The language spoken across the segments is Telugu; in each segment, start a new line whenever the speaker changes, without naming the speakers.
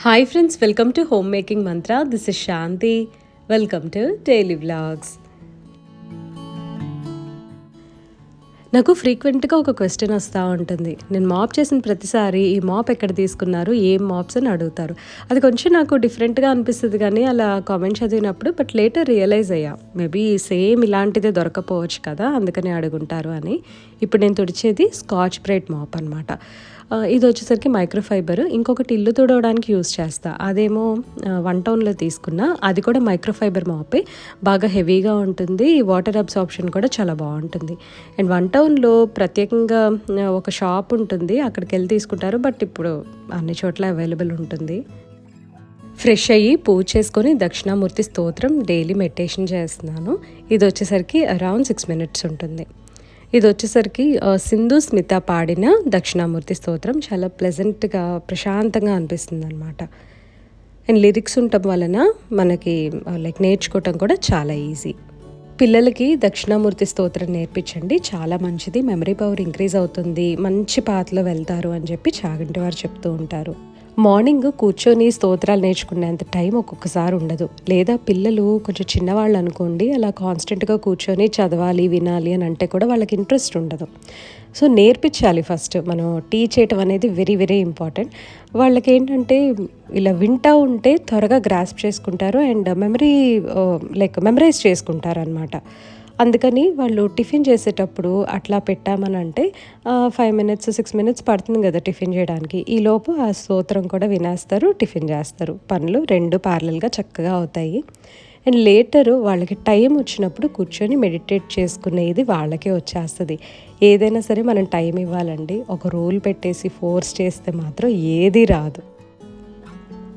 Hi friends, welcome to Homemaking Mantra. This is Shanti. Welcome to Daily Vlogs. నాకు ఫ్రీక్వెంట్గా ఒక క్వశ్చన్ వస్తూ ఉంటుంది. నేను మాప్ చేసిన ప్రతిసారి ఈ మాప్ ఎక్కడ తీసుకున్నారు, ఏం మాప్స్ అని అడుగుతారు. అది కొంచెం నాకు డిఫరెంట్గా అనిపిస్తుంది కానీ అలా కామెంట్ చదివినప్పుడు బట్ లేటర్ రియలైజ్ అయ్యా మేబీ సేమ్ ఇలాంటిదే దొరకపోవచ్చు కదా, అందుకని అడుగుంటారు అని. ఇప్పుడు నేను తుడిచేది స్కాచ్ బ్రైట్ మాప్ అనమాట. ఇది వచ్చేసరికి మైక్రోఫైబర్. ఇంకొకటి ఇల్లు తుడవడానికి యూస్ చేస్తా, అదేమో వన్ టౌన్లో తీసుకున్నా. అది కూడా మైక్రోఫైబర్ మాపే, బాగా హెవీగా ఉంటుంది, వాటర్ అబ్సార్ప్షన్ కూడా చాలా బాగుంటుంది. అండ్ వన్ టౌన్లో ప్రత్యేకంగా ఒక షాప్ ఉంటుంది, అక్కడికి వెళ్ళి తీసుకుంటారు. బట్ ఇప్పుడు అన్ని చోట్ల అవైలబుల్ ఉంటుంది. ఫ్రెష్ అయ్యి పూజ చేసుకొని దక్షిణామూర్తి స్తోత్రం డైలీ మెడిటేషన్ చేస్తున్నాను. ఇది వచ్చేసరికి అరౌండ్ 6 minutes ఉంటుంది. ఇది వచ్చేసరికి సింధు స్మిత పాడిన దక్షిణామూర్తి స్తోత్రం. చాలా ప్లెజెంట్గా ప్రశాంతంగా అనిపిస్తుంది అనమాట. అండ్ లిరిక్స్ ఉండటం వలన మనకి నేర్చుకోవటం కూడా చాలా ఈజీ. పిల్లలకి దక్షిణామూర్తి స్తోత్రం నేర్పించండి, చాలా మంచిది, మెమరీ పవర్ ఇంక్రీజ్ అవుతుంది, మంచి పాత్రలో వెళ్తారు అని చెప్పి చాగంటి వారు చెప్తూ ఉంటారు. మార్నింగ్ కూర్చొని స్తోత్రాలు నేర్చుకునేంత టైం ఒక్కొక్కసారి ఉండదు. లేదా పిల్లలు కొంచెం చిన్నవాళ్ళు అనుకోండి, అలా కాన్స్టెంట్గా కూర్చొని చదవాలి వినాలి అని అంటే కూడా వాళ్ళకి ఇంట్రెస్ట్ ఉండదు. సో నేర్పించాలి ఫస్ట్. మనం టీచ్ చేయటం అనేది వెరీ వెరీ ఇంపార్టెంట్. వాళ్ళకి ఏంటంటే ఇలా వింటూ ఉంటే త్వరగా గ్రాస్ప్ చేసుకుంటారు అండ్ మెమరైజ్ చేసుకుంటారు అనమాట. అందుకని వాళ్ళు టిఫిన్ చేసేటప్పుడు అట్లా పెట్టామని అంటే 5 minutes 6 minutes పడుతుంది కదా టిఫిన్ చేయడానికి. ఈలోపు ఆ స్తోత్రం కూడా వినేస్తారు, టిఫిన్ చేస్తారు. పనులు 2 ప్యారలల్గా చక్కగా అవుతాయి. అండ్ లేటరు వాళ్ళకి టైం వచ్చినప్పుడు కూర్చొని మెడిటేట్ చేసుకునేది వాళ్ళకే వచ్చేస్తుంది. ఏదైనా సరే మనం టైం ఇవ్వాలండి. ఒక రూల్ పెట్టేసి ఫోర్స్ చేస్తే మాత్రం ఏది రాదు.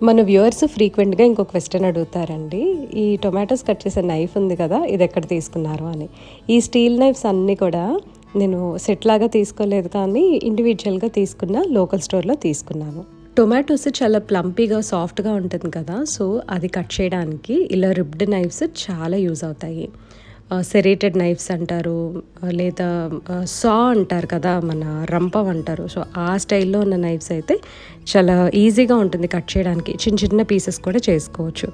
మన వ్యూవర్స్ ఫ్రీక్వెంట్గా ఇంకో క్వశ్చన్ అడుగుతారండి. ఈ టొమాటోస్ కట్ చేసే నైఫ్ ఉంది కదా, ఇది ఎక్కడ తీసుకున్నారు అని. ఈ స్టీల్ నైఫ్స్ అన్నీ కూడా నేను సెట్ లాగా తీసుకోలేదు, కానీ ఇండివిజువల్గా తీసుకున్న లోకల్ స్టోర్లో తీసుకున్నాను. టొమాటోస్ చాలా ప్లంపీగా సాఫ్ట్గా ఉంటుంది కదా, సో అది కట్ చేయడానికి ఇలా రిబ్డ్ నైఫ్స్ చాలా యూజ్ అవుతాయి. సెరేటెడ్ నైఫ్స్ అంటారు, లేదా సా అంటారు కదా, మన రంపం అంటారు. సో ఆ స్టైల్లో ఉన్న నైఫ్స్ అయితే చాలా ఈజీగా ఉంటుంది కట్ చేయడానికి. చిన్న చిన్న పీసెస్ కూడా చేసుకోవచ్చు.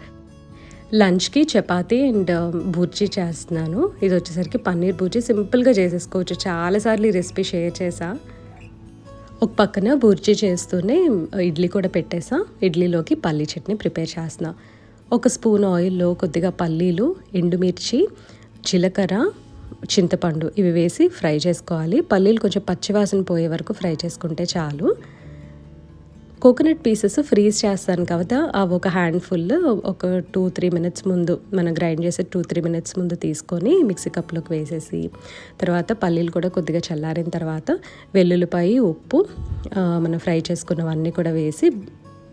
లంచ్కి చపాతీ అండ్ బుర్జీ చేస్తున్నాను. ఇది వచ్చేసరికి పన్నీర్ బుర్జీ, సింపుల్గా చేసేసుకోవచ్చు. చాలాసార్లు ఈ రెసిపీ షేర్ చేసా. ఒక పక్కన బుర్జీ చేస్తూనే ఇడ్లీ కూడా పెట్టేసా. ఇడ్లీలోకి పల్లీ చట్నీ ప్రిపేర్ చేస్తున్నా. 1 స్పూన్ ఆయిల్లో కొద్దిగా పల్లీలు, ఎండుమిర్చి, జీలకర్ర, చింతపండు ఇవి వేసి ఫ్రై చేసుకోవాలి. పల్లీలు కొంచెం పచ్చివాసన పోయే వరకు ఫ్రై చేసుకుంటే చాలు. కోకోనట్ పీసెస్ ఫ్రీజ్ చేస్తాను కదా, అవి ఒక హ్యాండ్ఫుల్ ఒక 2-3 minutes ముందు, మనం గ్రైండ్ చేసే 2-3 minutes ముందు తీసుకొని మిక్సీ కప్లోకి వేసేసి, తర్వాత పల్లీలు కూడా కొద్దిగా చల్లారిన తర్వాత వెల్లుల్లిపాయ, ఉప్పు, మనం ఫ్రై చేసుకున్నవన్నీ కూడా వేసి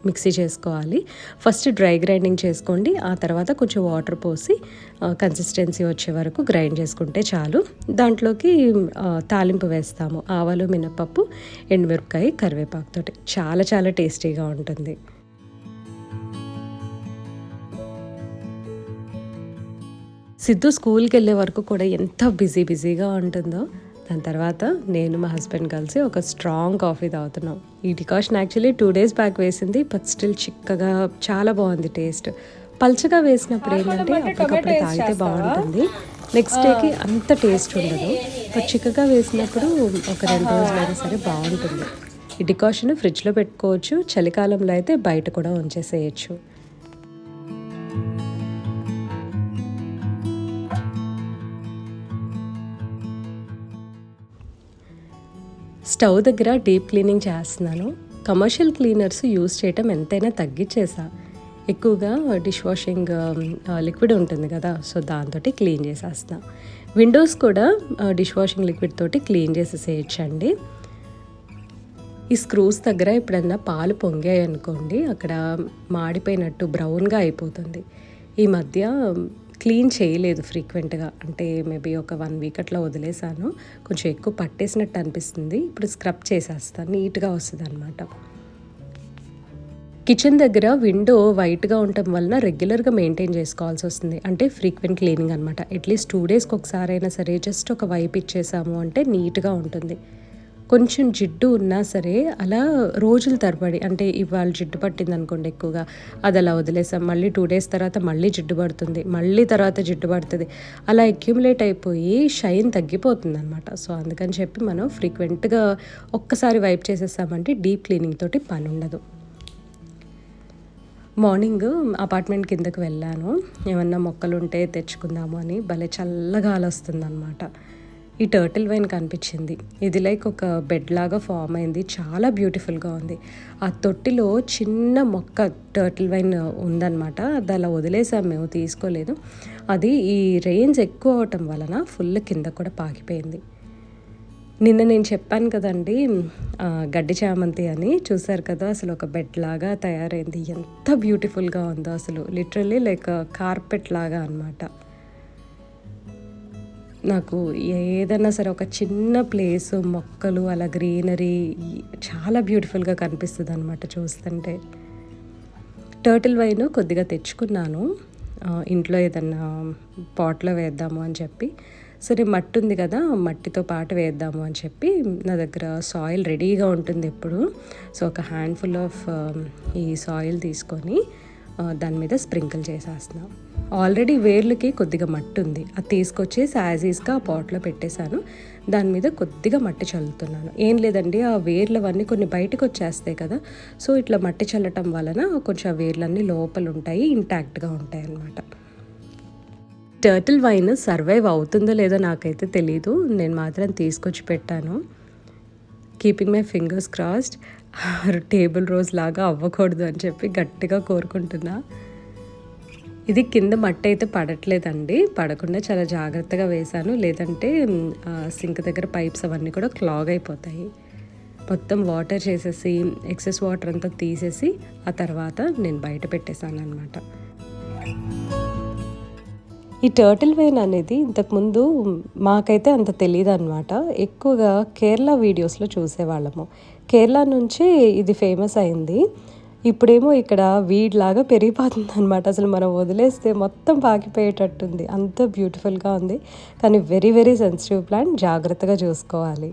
మిక్సీ చేసుకోవాలి. ఫస్ట్ డ్రై గ్రైండింగ్ చేసుకోండి, ఆ తర్వాత కొంచెం వాటర్ పోసి కన్సిస్టెన్సీ వచ్చే వరకు గ్రైండ్ చేసుకుంటే చాలు. దాంట్లోకి తాలింపు వేస్తాము. ఆవాలు, మినపప్పు, ఎండుమిరపకాయ, కరివేపాకుతోటి చాలా చాలా టేస్టీగా ఉంటుంది. సిద్ధు స్కూల్కి వెళ్ళే వరకు కూడా ఎంత బిజీగా ఉంటుందో. దాని తర్వాత నేను మా హస్బెండ్ కలిసి ఒక స్ట్రాంగ్ కాఫీ తాగుతున్నాం. ఈ డికాషన్ యాక్చువల్లీ 2 days బ్యాక్ వేసింది, బట్ స్టిల్ చిక్కగా చాలా బాగుంది టేస్ట్. పల్చగా వేసినప్పుడు ఏంటంటే అప్పటికప్పుడు తాగితే బాగుంటుంది, నెక్స్ట్ డేకి అంత టేస్ట్ ఉండదు. బట్ చిక్కగా వేసినప్పుడు ఒక 2 రోజులైనా సరే బాగుంటుంది. ఈ డికాషన్ ఫ్రిడ్జ్లో పెట్టుకోవచ్చు, చలికాలంలో అయితే బయట కూడా ఉంచేసేయచ్చు. స్టవ్ దగ్గర డీప్ క్లీనింగ్ చేస్తున్నాను. కమర్షియల్ క్లీనర్స్ యూస్ చేయటం ఎంతైనా తగ్గించేసా. ఎక్కువగా డిష్ వాషింగ్ లిక్విడ్ ఉంటుంది కదా, సో దాంతో క్లీన్ చేసేస్తా. విండోస్ కూడా డిష్ వాషింగ్ లిక్విడ్ తోటి క్లీన్ చేసేసేయచ్చండి. ఈ స్క్రూస్ దగ్గర ఎప్పుడన్నా పాలు పొంగాయి అనుకోండి, అక్కడ మాడిపోయినట్టు బ్రౌన్గా అయిపోతుంది. ఈ మధ్య క్లీన్ చేయలేదు ఫ్రీక్వెంట్గా, అంటే మేబీ ఒక 1 week అట్లా వదిలేసాను. కొంచెం ఎక్కువ పట్టేసినట్టు అనిపిస్తుంది. ఇప్పుడు స్క్రబ్ చేసేస్తాను, నీట్గా వస్తుంది అనమాట. కిచెన్ దగ్గర విండో వైట్గా ఉండటం వలన రెగ్యులర్గా మెయింటైన్ చేసుకోవాల్సి వస్తుంది, అంటే ఫ్రీక్వెంట్ క్లీనింగ్ అనమాట. అట్లీస్ట్ 2 daysకి ఒకసారి అయినా సరే జస్ట్ ఒక వైప్ ఇచ్చేసాము అంటే నీట్గా ఉంటుంది. కొంచెం జిడ్డు ఉన్నా సరే అలా రోజుల తరబడి, అంటే ఇవాళ జిడ్డు పట్టింది అనుకోండి ఎక్కువగా, అది అలా వదిలేసాం, మళ్ళీ 2 డేస్ తర్వాత మళ్ళీ జిడ్డు పడుతుంది, మళ్ళీ తర్వాత జిడ్డు పడుతుంది, అలా అక్యుములేట్ అయిపోయి షైన్ తగ్గిపోతుంది అనమాట. సో అందుకని చెప్పి మనం ఫ్రీక్వెంట్గా ఒక్కసారి వైప్ చేసేసామంటే డీప్ క్లీనింగ్ తోటి పని ఉండదు. మార్నింగ్ అపార్ట్మెంట్ కిందకి వెళ్ళాను, ఏమన్నా మొక్కలు ఉంటే తెచ్చుకుందాము అని. భలే చల్లగా వస్తుందన్నమాట. ఈ టర్టిల్ వైన్ కనిపించింది. ఇది లైక్ ఒక బెడ్ లాగా ఫామ్ అయింది, చాలా బ్యూటిఫుల్గా ఉంది. ఆ తొట్టిలో చిన్న మొక్క టర్టిల్ వైన్ ఉందన్నమాట. అది అలా వదిలేసాం, మేము తీసుకోలేదు. అది ఈ రెయిన్స్ ఎక్కువ అవటం వలన ఫుల్ కింద కూడా పాకిపోయింది. నిన్న నేను చెప్పాను కదండి గడ్డి చామంతి అని, చూసారు కదా, అసలు ఒక బెడ్ లాగా తయారైంది. ఎంత బ్యూటిఫుల్గా ఉందో అసలు, లిటరల్లీ లైక్ కార్పెట్ లాగా అనమాట. నాకు ఏదైనా సరే ఒక చిన్న ప్లేసు, మొక్కలు, అలా గ్రీనరీ చాలా బ్యూటిఫుల్గా కనిపిస్తుంది అనమాట చూస్తుంటే. టర్టిల్ వైన్ కొద్దిగా తెచ్చుకున్నాను, ఇంట్లో ఏదన్నా పాట్లో వేద్దాము అని చెప్పి. సరే మట్టి ఉంది కదా, మట్టితో పాటు వేద్దాము అని చెప్పి, నా దగ్గర సాయిల్ రెడీగా ఉంటుంది ఎప్పుడు. సో ఒక హ్యాండ్ఫుల్ ఆఫ్ ఈ సాయిల్ తీసుకొని దాని మీద స్ప్రింకిల్ చేసేస్తున్నాను. ఆల్రెడీ వేర్లకి కొద్దిగా మట్టి ఉంది, అది తీసుకొచ్చి యాజీస్గా ఆ పాట్లో పెట్టేశాను. దాని మీద కొద్దిగా మట్టి చల్లుతున్నాను. ఏం లేదండి, ఆ వేర్లవన్నీ కొన్ని బయటకు వచ్చేస్తాయి కదా, సో ఇట్లా మట్టి చల్లటం వలన కొంచెం ఆ వేర్లన్నీ లోపల ఉంటాయి, ఇంటాక్ట్గా ఉంటాయి అన్నమాట. టర్టిల్ వైన్ సర్వైవ్ అవుతుందో లేదో నాకైతే తెలీదు, నేను మాత్రం తీసుకొచ్చి పెట్టాను. Keeping my fingers crossed, table rose లాగా అవ్వకూడదు అని చెప్పి గట్టిగా కోరుకుంటున్నా. ఇది కింద మట్టి అయితే పడట్లేదండి, పడకుండా చాలా జాగ్రత్తగా వేశాను, లేదంటే సింక్ దగ్గర పైప్స్ అవన్నీ కూడా క్లాగ్ అయిపోతాయి. మొత్తం వాటర్ చేసేసి ఎక్సెస్ వాటర్ అంతా తీసేసి ఆ తర్వాత నేను బయట పెట్టేశాను అనమాట. ఈ టర్టిల్ వైన్ అనేది ఇంతకుముందు మాకైతే అంత తెలియదు అనమాట. ఎక్కువగా కేరళ వీడియోస్లో చూసేవాళ్ళము. కేరళ నుంచి ఇది ఫేమస్ అయింది. ఇప్పుడేమో ఇక్కడ వీడ్లాగా పెరిగిపోతుంది అనమాట. అసలు మనం వదిలేస్తే మొత్తం పాకిపోయేటట్టుంది, అంత బ్యూటిఫుల్గా ఉంది. కానీ వెరీ వెరీ సెన్సిటివ్ ప్లాంట్, జాగ్రత్తగా చూసుకోవాలి.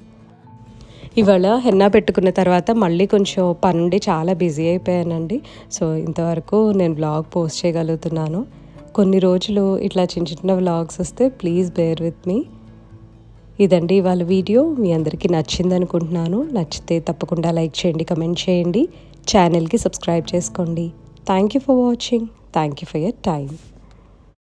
ఇవాళ హెన్నా పెట్టుకున్న తర్వాత మళ్ళీ కొంచెం పనుండి చాలా బిజీ అయిపోయానండి. సో ఇంతవరకు నేను వ్లాగ్ పోస్ట్ చేయగలుగుతున్నాను. కొన్ని రోజులు ఇట్లా చిన్న చిన్న వ్లాగ్స్ వస్తే ప్లీజ్ బేర్ విత్ మీ. ఇదండి ఇవాళ వీడియో. మీ అందరికీ నచ్చింది అనుకుంటున్నాను. నచ్చితే తప్పకుండా లైక్ చేయండి, కమెంట్ చేయండి, ఛానల్కి సబ్స్క్రైబ్ చేసుకోండి. Thank you for watching. Thank you for your time.